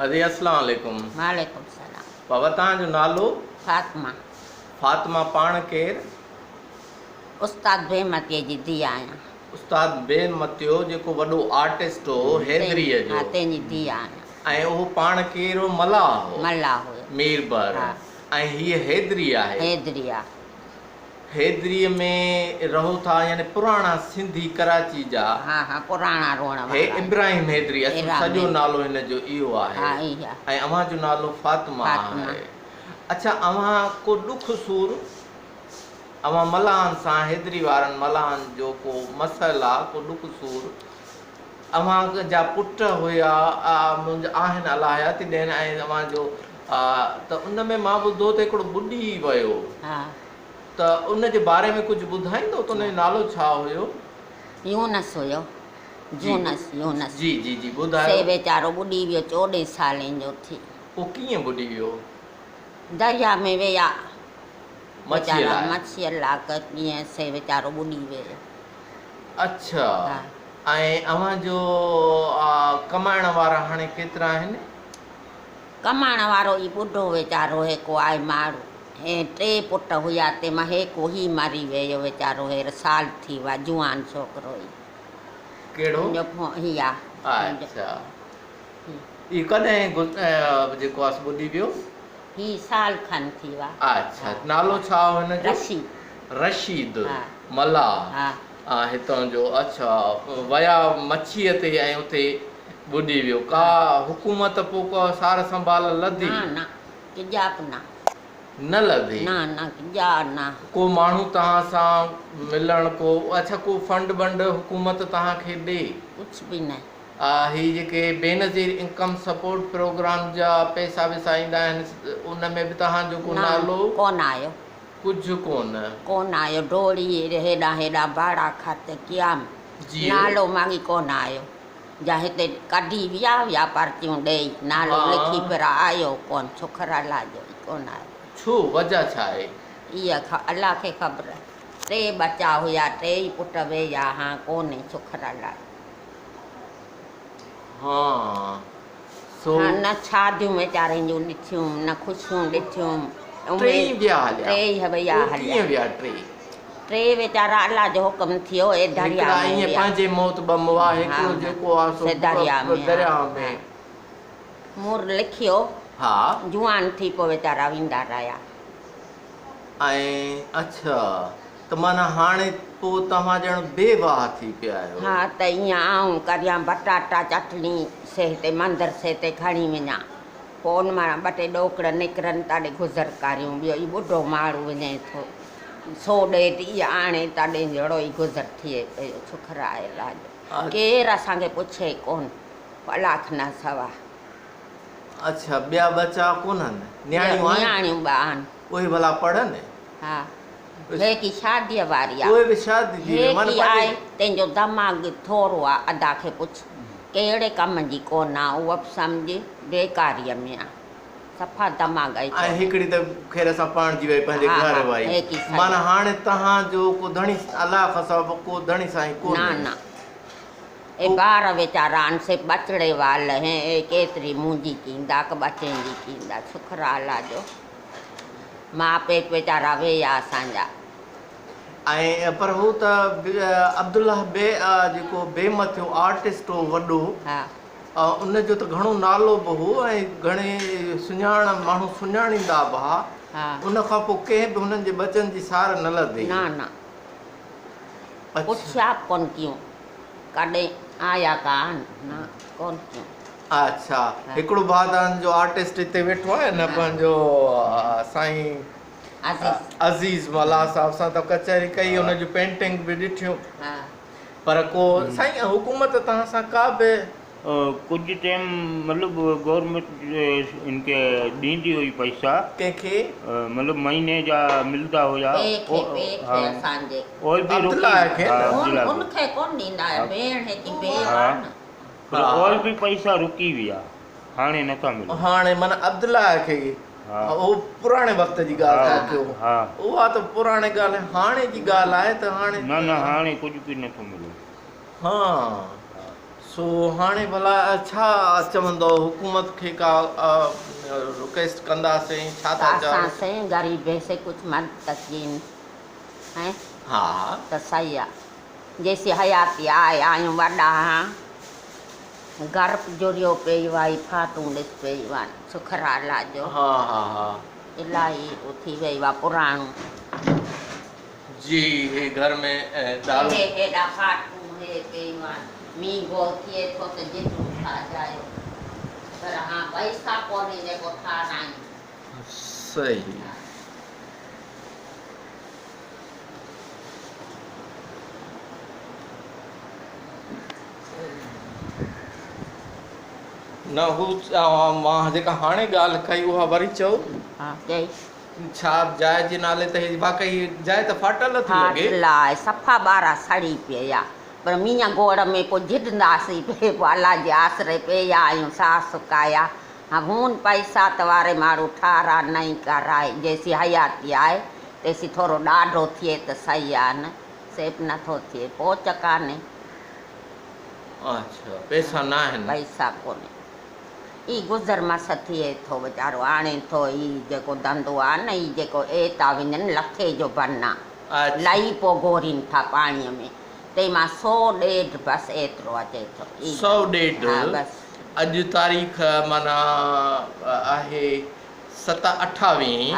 अरे अस्सलाम वालेकुम। वालेकुम सलाम। बाबा तव्हांजो नालो? फातिमा। फातिमा। पाण केरु? उस्ताद बेमतीअ जी धीउ आहियां। उस्ताद बेमतियो जेको वॾो आर्टिस्ट हो हैदरीअ जो। हा, तंहिंजी धीउ आहियां। ऐं उहो पाण केरु हो? मल्हा हो। मल्हा हुयो। मीरबर। हा। ऐं हीअ हैदरी आहे। हैदरी आहे। हैदरीअ में रहो था यानी पुराणा सिंधी कराची जा। हा हा, पुराणा रोण हे वारा। इब्राहिम हैदरी सॼो नालो हिन जो इहो आहे। हा, इहा। ऐं अव्हां जो नालो फातिमा आहे। अच्छा, अव्हां को ॾुख सूर अव्हां मल्हानि सां हैदरी वारनि मल्हानि जो को मसइला आहे, को ॾुख सूर अव्हां जा पुट हुया मुंहिंजा आहिनि अलाह हयाती ॾियनि ऐं अव्हांजो त उन में मां ॿुधो त हिकिड़ो ॿुॾी वियो। हा। त उन जे बारे में कुझु ॿुधाईंदो त उन जो नालो छा हुयो? यूनस हुयो। यूनस। जी जी जी, ॿुधायो। से वीचारो ॿुॾी वियो, 14 सालनि जो थी। पोइ कीअं ॿुॾी वियो? दरिया में विया मच्छीअ लाइ कीअं से वीचारो ॿुॾी वियो। अच्छा। ऐं अव्हांजो कमाइण वारा हाणे केतिरा आहिनि? कमाइण वारो ई ॿुढो वीचारो हिकु आहे माण्हू। ऐं 3 पुट हुया, तंहिंमां हिकु ई मरी वियो वीचारो। हींअर साल थी वियो आहे, जुवान छोकिरो ई। कहिड़ो? हीअ। अच्छा, ही कॾहिं जेको आहे ॿुॾी वियो? ही साल खनि थी वियो आहे। अच्छा, नालो छा हो हिन जो? रशीद मल्हा। हा, हितां जो। अच्छा, विया मच्छीअ ते ऐं उते ॿुॾी वियो। का हुकूमत पोइ को सार संभाल लधी? न, किजाब न लधी। न किजाब न। को माण्हू तव्हां सां मिलण को अच्छा को फंड बंड हुकूमत तव्हांखे ॾे? कुझु बि न। ही जेके बेनज़ीर इनकम सपोर्ट प्रोग्राम जा पैसा वैसा ईंदा आहिनि उन में बि तव्हांजो को नालो? कोन आयो। कुझु कोन आयो। डोड़ी हेॾा भाड़ा खाते किया, नालो मांगी कोन आयो। जा हिते कढी विया पर्चियूं ॾेई, नालो लिखी पर आयो कोन। छोकरा लाजो कोन आयो। छो? वजह छा आहे? इहा अलाह खे ख़बर। 3 बच्चा हुया, 3 ई पुट विया। हा, कोन्हे छोकरा लाइ। न शादियूं वीचारनि जूं ॾिठियूं, न ख़ुशियूं ॾिठियूं। 3 विया हलिया। 3 वीचारा अलाह जो हुकुम थियो ए दरिया में। पंहिंजे मौत बमवा हिकिड़ो जेको आहे दरिया में मुर लिखियो। हा, जुवान थी पोइ वीचारा वेंदा रहिया। ऐं अच्छा, त माना हाणे पोइ तव्हां ॼण बेवाह थी पिया आहियो? हा, त ईअं आऊं करियां बटाटा चटणी से हिते मंदर से हिते खणी वञा। पोइ उन मां 2 टे ॾोकड़ निकिरनि तॾहिं गुज़र करियूं। ॿियो ई ॿुढो माण्हू वञे थो 100 ॾेढ इहा आणे तॾहिं जहिड़ो ई गुज़र थिए पियो। छोकरा आहे लाज केरु असांखे पुछे कोन, अलाख न सवा। अच्छा, ॿिया बच्चा कोन्हनि? न्याणियूं 2 आहिनि। उहे भला पढ़नि? हा, हेकी शादीअ वारी आहे। उहे बि शादी थी वई आहे। तंहिंजो दिमाग़ थोरो आहे। अदा खे पुछ कहिड़े कम जी कोन आहे। उहा बि सम्झ बेकारीअ में आहे। सफ़ा दिमाग़ आहे। ऐं हिकिड़ी त ख़ैर असां पाण जी वई पंहिंजे घर वई। माना हाणे तव्हांजो को धणी अलाह खां सवाइ को धणी साईं कोन्हे? न। ए 12 वीचारा आहिनि से बचड़े वाल हैं। केतिरी मुंहिंजी कींदा क बचनि जी कींदा। छोकरा अलाह जो। मां पेट वीचारा विया असांजा। ऐं पर हू त अब्दुल्ला जेको बेमतियो आर्टिस्ट हो वॾो, उनजो त घणो नालो बि हो ऐं घणे माण्हू सुञाणींदा बि। उन खां पोइ कंहिं बि हुननि जे बचनि जी सार न लधी? न। पुछा कोन कयूं, कॾहिं आया कान न कोन कयूं। अच्छा, हिकिड़ो भाउ जो आर्टिस्ट हिते वेठो आहे न, पंहिंजो साईं अज़ीज़ मल्हा साहब सां त कचहरी कई, हुनजूं पेंटिंग बि ॾिठियूं। पर को साईं हुकूमत तव्हां सां का बि कुछ टाइम मतलब गवर्नमेंट इनके ॾींदी हुई पैसा कंहिंखे? मतलब महीने जा मिलंदा हुया। असांजे और भी उनखे कोन ॾींदा आहिनि। भेण है की भेण और भी पैसा रुकी विया, हाणे नथा मिलनि। हाणे माना अब्दुल्ला खे उहो पुराणे वक़्त जी ॻाल्हि था कयो। उहा त पुराणे ॻाल्हि हाणे जी ॻाल्हि आहे त हाणे न हाणे कुझु बि नथो मिले। हा, सो सो हाणे भला छा चवंदो हुकूमत खे का रिक्वेस्ट कंदासीं छा था असां चओ? से ग़रीब से कुछ मदद कयूं हैं हा त सही आहे जेसी हयाती आहे आहियूं वॾा घर जोड़ियो पियो आहे फाटूं ॾिस पियूं आहिनि सुखराला जो हा हा हा इलाही थी वई आहे पुराणो जी हे घर में दाल हेॾा फाटूं हे पियूं आहिनि मींहुं गो थिए थो त जेतिरो ठाहिजायो पर हा पैसा कोन्हे जेको ठारायूं सही न हू मां जेका हाणे ॻाल्हि कई उहा वरी चओ हा चई छा जाइ जे नाले ते वाकई जाइ त फाटल थी लॻे लाइ सफ़ा ॿारहं सड़ी पिया पर मींहं गोड़ में पोइ जिॾंदासीं पे पोइ अलाह जे आसरे पिया आहियूं साफ़ सुकाया हा हून पैसा त वारे माण्हू ठारा नहीं कराए जेसी हयाती आहे तेसी थोरो ॾाढो थिए त सही आहे न सेब नथो थिए पोच कान्हे अच्छा पैसा न आहिनि पैसा कोन्हे ई गुज़र मस थिए थो वीचारो आणे थो ई जेको धंधो आहे न ई जेको था वञनि लखे जो बन आहे लही पोइ घोरीनि था पाणीअ में तंहिंमां 100-150 बसि एतिरो अचे थो 100-150 बसि अॼु तारीख़ माना आहे 27-28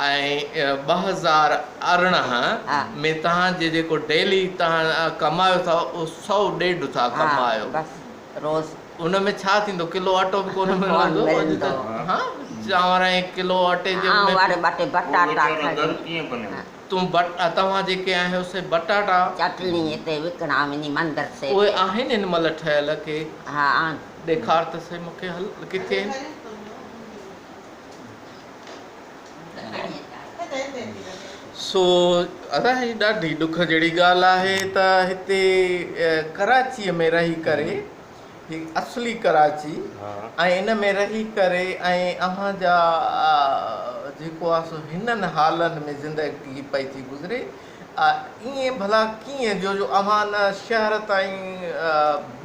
ऐं 2018 में तव्हांजे जेको डेली तव्हां कमायो था उहो 100-150 था कमायो बसि रोज़ उन में छा थींदो किलो अटो बि कोन मिलंदो हा चांवर ऐं किलो अटे जे वारे ॿटे बटाटा तव्हां जेके आहियो से बटाटा चटणी हिते विकिणा वञी मंदर से उहे आहिनि हिन महिल ठहियल के हा ॾेखार त सही मूंखे हल किथे सो असांजी ॾाढी ॾुख जहिड़ी ॻाल्हि आहे त हिते कराचीअ में रही करे ही असली कराची ऐं इन में रही करे ऐं अव्हांजा जेको आहे सो हिननि हालनि में ज़िंदगी पई थी गुज़रे ईअं भला कीअं जो अव्हां न शहर ताईं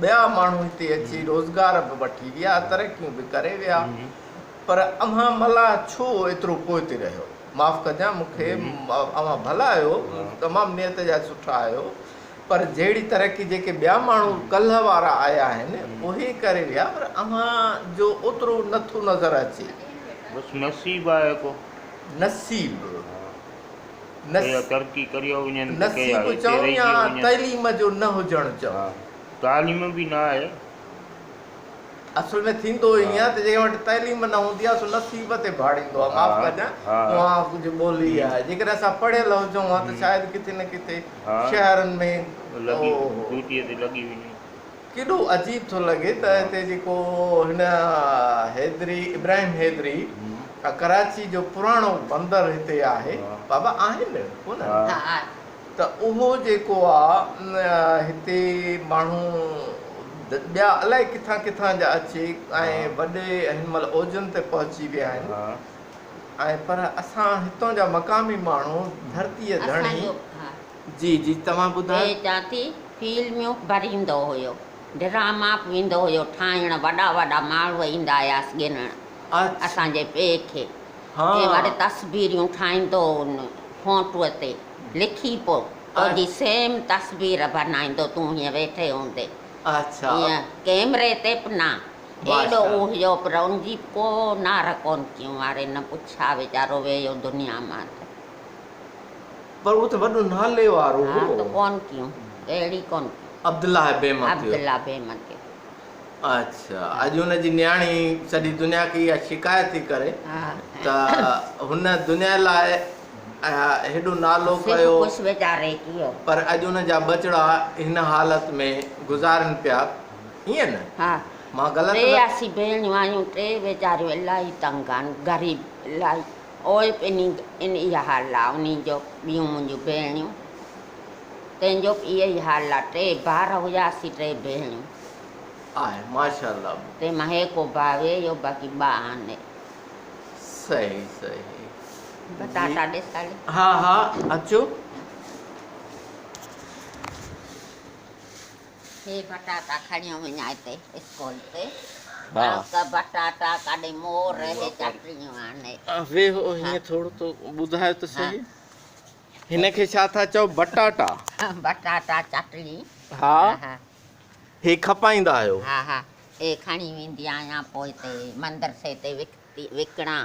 ॿिया माण्हू हिते अची रोज़गार बि वठी विया तरक़ियूं बि करे विया पर अव्हां मला छो एतिरो पोइ रहियो माफ़ु कजां मूंखे अव्हां भला आहियो तमामु नियत जा सुठा आहियो पर जहिड़ी तरक़ी जेके ॿिया माण्हू कल्ह वारा आया आहिनि उहे करे विया पर अव्हां जो ओतिरो नथो नज़र अचे बसि नसीब आहे को नसीब तरक़ी करियो वञनि नसीब चऊं या तइलीम जो न हुजणु चऊं तालीम बि न आहे असल में थींदो ईअं आहे त जंहिं वटि तइलीम न हूंदी आहे सो नसीब ते भाड़ींदो आहे माफ़ु कजां उहा कुझु ॿोली आहे जेकॾहिं असां पढ़ियल हुजूं हा त शायदि किथे न किथे शहरनि में केॾो अजीब थो लॻे त हिते जेको हिन हैदरी इब्राहिम हैदरी कराची जो पुराणो बंदर हिते आहे बाबा आहिनि कोन त उहो जेको आहे हिते माण्हू ॿिया अलाए किथां किथां जा अचे ऐं वॾे हिन महिल ओजन ते पहुची विया आहिनि ऐं पर असां हितां जा मक़ामी माण्हू धरतीअ धणी जी जी तव्हां ॿुधायो चवां थी फिल्मियूं भरींदो हुयो ड्रामा बि वेंदो हुयो ठाहिण वॾा वॾा माण्हू ईंदा हुआसीं गिनण असांजे पे खे वरी तस्वीरियूं ठाहींदो हुन फोटूअ ते लिखी पोइ तुंहिंजी सेम तस्वीर बनाईंदो तूं हीअं वेठे हूंदे ईअं कैमरे ते बि न एॾो हुयो पर उनजी को नार कोन कयूं वारे न पुछा वीचारो वियो दुनिया मां पर उहो त वॾो नाले वारो कोन कयूं अहिड़ी कोन अब्दुल्ला बेमत अच्छा अॼु हुनजी न्याणी सॼी दुनिया खे इहा शिकायत थी करे त हुन दुनिया लाइ हेॾो नालो कयो पर अॼु हुनजा बचड़ा हिन हालत में गुज़ारनि पिया ईअं न मां ग़लति टे भेणियूं आहियूं टे वीचारियूं इलाही तंग आहिनि ग़रीब इलाही ओए इन इहा हाल आहे उन जो ॿियूं मुंहिंजूं भेणियूं तंहिंजो बि इहो ई हाल आहे टे भाउर हुआसीं टे भेणियूं आहे माशाअल्लाह तंहिंमां हिकु भाउ वेयो बाक़ी ॿ आने सही सही बटाटा ॾिसाले हा हा अचो हे पटाटा खणियो वञा हिते स्कूल ते हा त पटाटा काॾे मोर हे चटणियूं आणे वेहो हीअं थोरो तो ॿुधायो त सही हिन खे छा था चओ बटाटा बटाटा चटणी हा हा हे खपाईंदा आहियो हा हा हे खणी वेंदी आहियां पोइ हिते मंदर से हिते विकिणा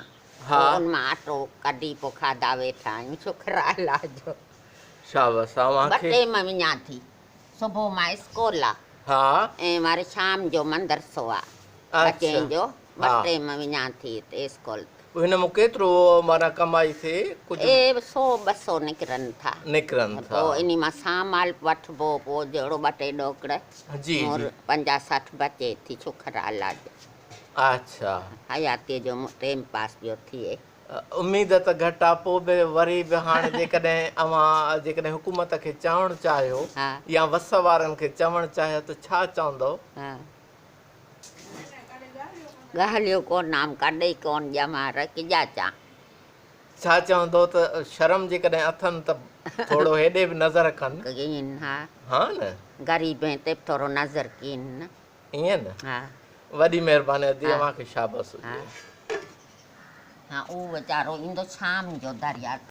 हा उन मां अटो कढी पोइ खाधा वेठा आहियूं छोकिरा लाजो शाबाश ॿ तव्हांखे टेम वञा थी सुबुह मां स्कूल आहे हा ऐं वरी शाम जो मंदरसो आहे अच्छा बचें जो हा 2 टेम वञा थी हिते स्कूल हिन मां केतिरो माना कमाई थिए कुझु ए 100-200 निकिरनि था निकिरनि था पोइ इन मां सामाल वठिबो पोइ जहिड़ो 2-2 ॾोकड़ जी मोर जी 50-60 बचे थी छोकिरा लाज अच्छा हयातीअ जो टाइम पास पियो थिए उमेद त घटि आहे पोइ बि वरी बि हाणे जेकॾहिं अव्हां जेकॾहिं हुकूमत खे चवणु चाहियो हा या वस वारनि खे चवणु चाहियो त छा चवंदव हा ॻाल्हियो कोन आम कॾहिं कोन ॼमार किजा चा छा चवंदव त शर्म जेकॾहिं अथनि त थोरो हेॾे बि नज़र कनि कईन हा हा न ग़रीब ते बि थोरो नज़र कईन न ईअं न हा वॾी महिरबानी अदी हा अव्हांखे शाबाश हा हुजे हा उहो वीचारो ईंदो शाम जो दरिया